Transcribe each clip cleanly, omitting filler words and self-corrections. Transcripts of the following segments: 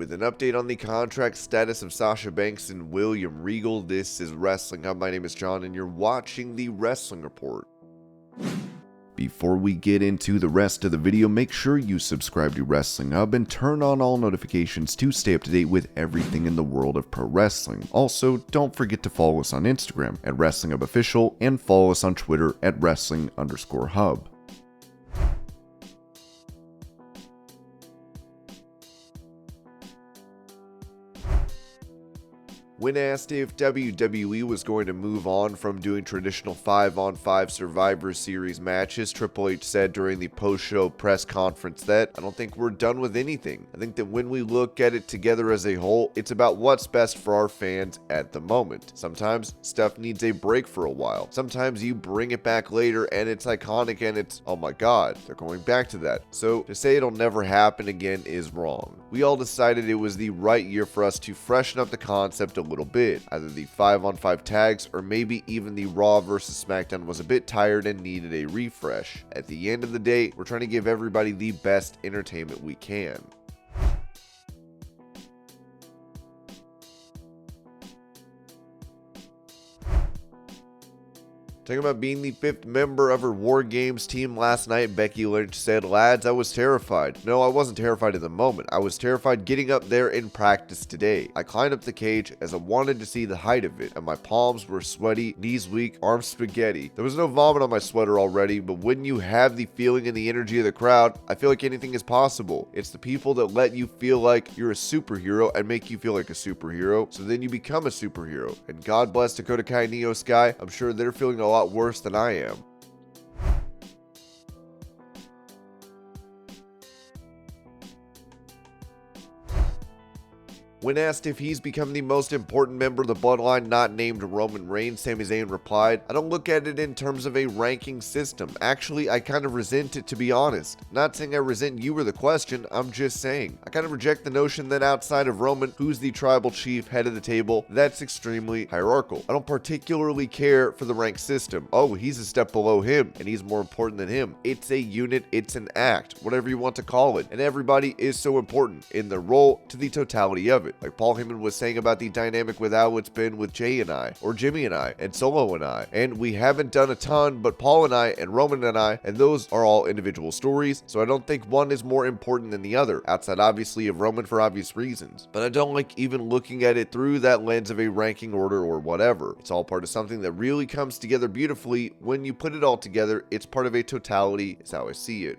With an update on the contract status of Sasha Banks and William Regal, this is Wrestling Hub. My name is John, and you're watching the Wrestling Report. Before we get into the rest of the video, make sure you subscribe to Wrestling Hub and turn on all notifications to stay up to date with everything in the world of pro wrestling. Also, don't forget to follow us on Instagram at Wrestling Hub Official and follow us on Twitter at Wrestling_Hub. When asked if WWE was going to move on from doing traditional 5-on-5 Survivor Series matches, Triple H said during the post-show press conference that, "I don't think we're done with anything. I think that when we look at it together as a whole, it's about what's best for our fans at the moment. Sometimes stuff needs a break for a while. Sometimes you bring it back later and it's iconic and it's, oh my god, they're going back to that. So to say it'll never happen again is wrong. We all decided it was the right year for us to freshen up the concept a little bit. Either the 5-on-5 tags or maybe even the Raw vs SmackDown was a bit tired and needed a refresh. At the end of the day, we're trying to give everybody the best entertainment we can." Talking about being the 5th member of her Wargames team last night, Becky Lynch said, "Lads, I was terrified. No, I wasn't terrified in the moment. I was terrified getting up there in practice today. I climbed up the cage as I wanted to see the height of it, and my palms were sweaty, knees weak, arms spaghetti. There was no vomit on my sweater already, but when you have the feeling and the energy of the crowd, I feel like anything is possible. It's the people that let you feel like you're a superhero and make you feel like a superhero, so then you become a superhero. And God bless Dakota Kai and Io Sky, I'm sure they're feeling a lot worse than I am." When asked if he's become the most important member of the Bloodline not named Roman Reigns, Sami Zayn replied, "I don't look at it in terms of a ranking system. Actually, I kind of resent it, to be honest. Not saying I resent you or the question, I'm just saying. I kind of reject the notion that outside of Roman, who's the tribal chief, head of the table, that's extremely hierarchical. I don't particularly care for the rank system. Oh, he's a step below him, and he's more important than him. It's a unit, it's an act, whatever you want to call it, and everybody is so important in their role to the totality of it. Like Paul Heyman was saying about the dynamic with how it's been with Jay and I, or Jimmy and I, and Solo and I. And we haven't done a ton, but Paul and I, and Roman and I, and those are all individual stories, so I don't think one is more important than the other, outside obviously of Roman for obvious reasons. But I don't like even looking at it through that lens of a ranking order or whatever. It's all part of something that really comes together beautifully. When you put it all together, it's part of a totality, is how I see it."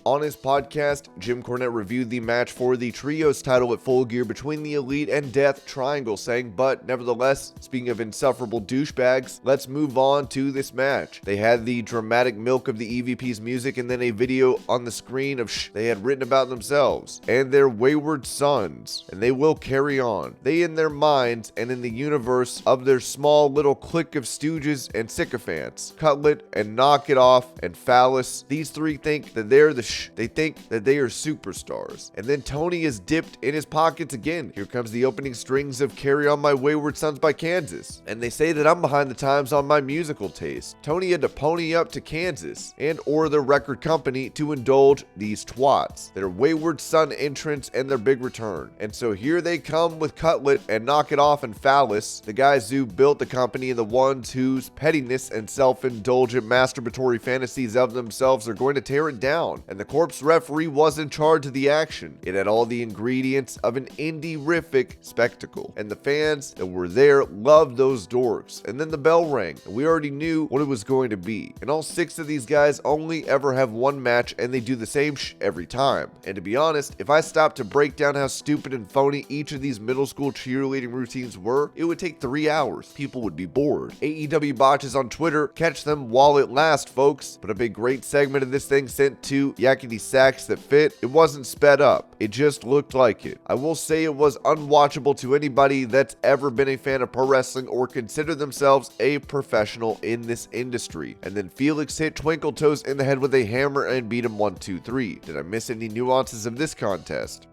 On his podcast, Jim Cornette reviewed the match for the Trios title at Full Gear between the Elite and Death Triangle, saying, "But nevertheless, speaking of insufferable douchebags, let's move on to this match." They had the dramatic milk of the EVP's music and then a video on the screen of they had written about themselves and their wayward sons, and they will carry on. They in their minds and in the universe of their small little clique of stooges and sycophants, Cutlet and Knock It Off and Phallus, these three think that they're the they think that they are superstars. And then Tony is dipped in his pockets again. Here comes the opening strings of Carry On My Wayward Sons by Kansas. And they say that I'm behind the times on my musical taste. Tony had to pony up to Kansas and or the record company to indulge these twats, their Wayward Son entrance and their big return. And so here they come with Cutlet and Knock It Off and Phallus, the guys who built the company and the ones whose pettiness and self-indulgent masturbatory fantasies of themselves are going to tear it down. And the corpse referee was in charge of the action. It had all the ingredients of an indie-rific spectacle, and the fans that were there loved those dorks. And then the bell rang, and we already knew what it was going to be. And all 6 of these guys only ever have one match, and they do the same every time. And to be honest, if I stopped to break down how stupid and phony each of these middle school cheerleading routines were, it would take 3 hours. People would be bored. AEW botches on Twitter, catch them while it lasts, folks. But a big great segment of this thing sent to yakety sacks that fit, it wasn't sped up. It just looked like it. I will say it was unwatchable to anybody that's ever been a fan of pro wrestling or consider themselves a professional in this industry. And then Felix hit Twinkle Toes in the head with a hammer and beat him 1, 2, 3. Did I miss any nuances of this contest?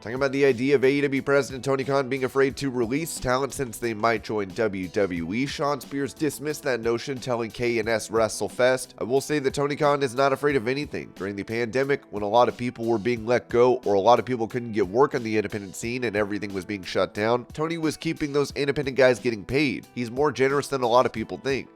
Talking about the idea of AEW President Tony Khan being afraid to release talent since they might join WWE, Shawn Spears dismissed that notion, telling KNS WrestleFest, "I will say that Tony Khan is not afraid of anything. During the pandemic, when a lot of people were being let go or a lot of people couldn't get work on the independent scene and everything was being shut down, Tony was keeping those independent guys getting paid. He's more generous than a lot of people think."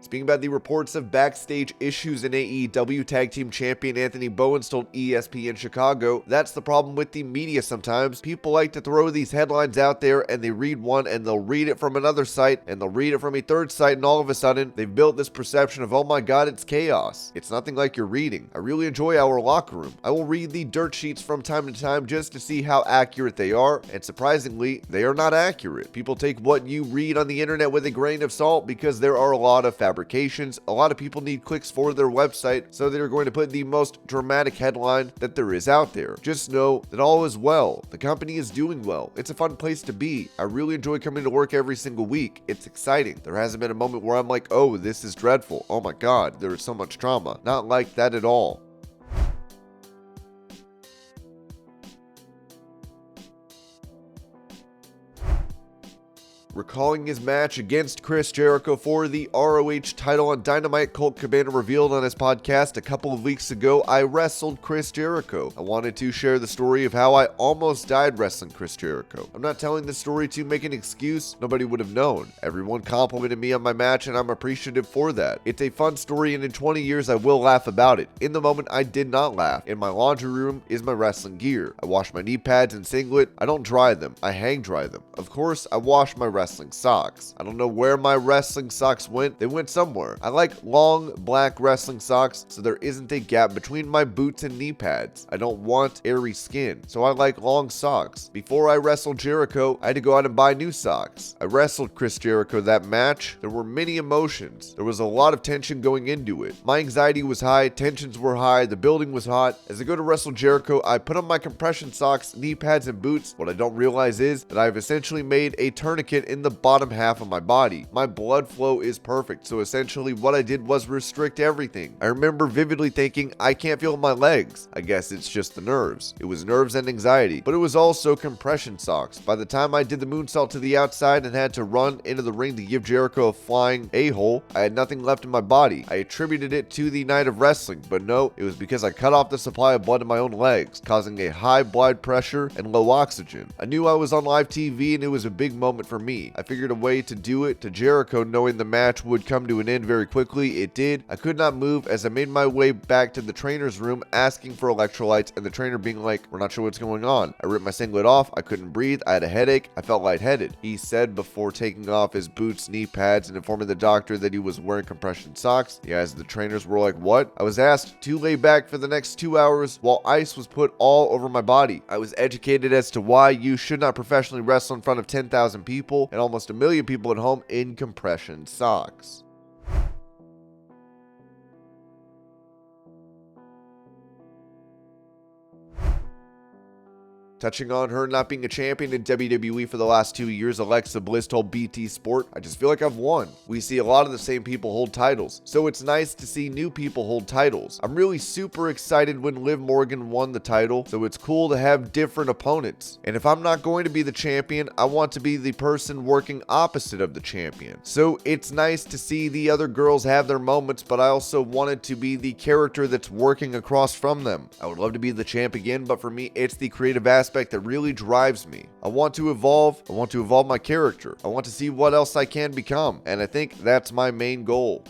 Speaking about the reports of backstage issues in AEW, Tag Team Champion Anthony Bowens told ESPN Chicago, "That's the problem with the media sometimes. People like to throw these headlines out there and they read one and they'll read it from another site and they'll read it from a third site, and all of a sudden they've built this perception of, oh my god, it's chaos. It's nothing like you're reading. I really enjoy our locker room. I will read the dirt sheets from time to time just to see how accurate they are, and surprisingly, they are not accurate. People take what you read on the internet with a grain of salt because there are a lot of fabrications. A lot of people need clicks for their website, so they're going to put the most dramatic headline that there is out there. Just know that all is well. The company is doing well. It's a fun place to be. I really enjoy coming to work every single week. It's exciting. There hasn't been a moment where I'm like, oh, this is dreadful. Oh my god, there is so much trauma." Not like that at all. Recalling his match against Chris Jericho for the ROH title on Dynamite, Colt Cabana revealed on his podcast a couple of weeks ago, "I wrestled Chris Jericho. I wanted to share the story of how I almost died wrestling Chris Jericho. I'm not telling this story to make an excuse. Nobody would have known. Everyone complimented me on my match and I'm appreciative for that. It's a fun story and in 20 years I will laugh about it. In the moment I did not laugh. In my laundry room is my wrestling gear. I wash my knee pads and singlet. I don't dry them. I hang dry them. Of course, I wash my wrestling socks. I don't know where my wrestling socks went. They went somewhere. I like long black wrestling socks so there isn't a gap between my boots and knee pads. I don't want airy skin, so I like long socks. Before I wrestled Jericho, I had to go out and buy new socks. I wrestled Chris Jericho that match. There were many emotions. There was a lot of tension going into it. My anxiety was high, tensions were high, the building was hot. As I go to wrestle Jericho, I put on my compression socks, knee pads, and boots. What I don't realize is that I've essentially made a tourniquet in the bottom half of my body. My blood flow is perfect, so essentially what I did was restrict everything. I remember vividly thinking, I can't feel my legs. I guess it's just the nerves. It was nerves and anxiety, but it was also compression socks. By the time I did the moonsault to the outside and had to run into the ring to give Jericho a flying a-hole, I had nothing left in my body. I attributed it to the night of wrestling, but no, it was because I cut off the supply of blood in my own legs, causing a high blood pressure and low oxygen. I knew I was on live TV and it was a big moment for me. I figured a way to do it to Jericho, knowing the match would come to an end very quickly. It did. I could not move as I made my way back to the trainer's room asking for electrolytes and the trainer being like, "We're not sure what's going on." I ripped my singlet off. I couldn't breathe. I had a headache. I felt lightheaded. He said before taking off his boots, knee pads, and informing the doctor that he was wearing compression socks. The guys at the trainers were like, "What?" I was asked to lay back for the next 2 hours while ice was put all over my body. I was educated as to why you should not professionally wrestle in front of 10,000 people and almost a million people at home in compression socks. Touching on her not being a champion in WWE for the last 2 years, Alexa Bliss told BT Sport, "I just feel like I've won. We see a lot of the same people hold titles, so it's nice to see new people hold titles. I'm really super excited when Liv Morgan won the title, so it's cool to have different opponents. And if I'm not going to be the champion, I want to be the person working opposite of the champion. So it's nice to see the other girls have their moments, but I also wanted to be the character that's working across from them. I would love to be the champ again, but for me, it's the creative aspect that really drives me. I want to evolve. I want to evolve my character. I want to see what else I can become, and I think that's my main goal."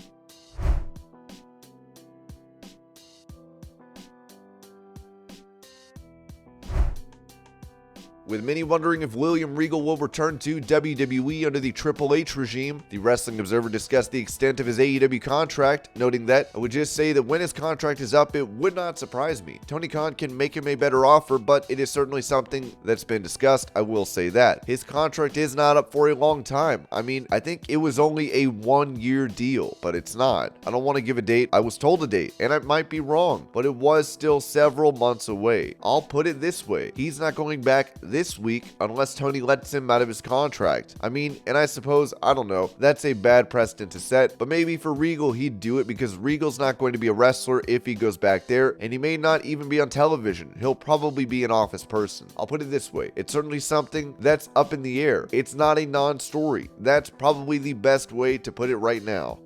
With many wondering if William Regal will return to WWE under the Triple H regime, the Wrestling Observer discussed the extent of his AEW contract, noting that, "I would just say that when his contract is up, it would not surprise me. Tony Khan can make him a better offer, but it is certainly something that's been discussed. I will say that. His contract is not up for a long time. I mean, I think it was only a 1-year deal, but it's not. I don't want to give a date. I was told a date, and I might be wrong, but it was still several months away. I'll put it this way. He's not going back this this week unless Tony lets him out of his contract. I mean, and I suppose, I don't know, that's a bad precedent to set, but maybe for Regal he'd do it because Regal's not going to be a wrestler if he goes back there, and he may not even be on television. He'll probably be an office person. I'll put it this way, it's certainly something that's up in the air. It's not a non-story. That's probably the best way to put it right now.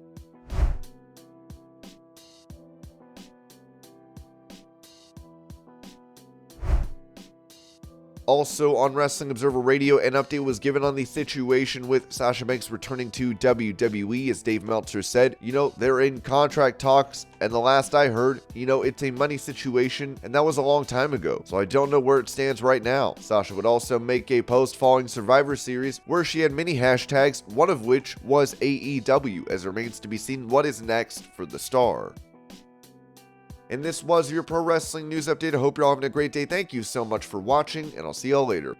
Also on Wrestling Observer Radio, an update was given on the situation with Sasha Banks returning to WWE. As Dave Meltzer said, they're in contract talks, and the last I heard, it's a money situation, and that was a long time ago, so I don't know where it stands right now. Sasha would also make a post following Survivor Series where she had many hashtags, one of which was AEW, as it remains to be seen what is next for the star. And this was your pro wrestling news update. I hope you're all having a great day. Thank you so much for watching, and I'll see y'all later.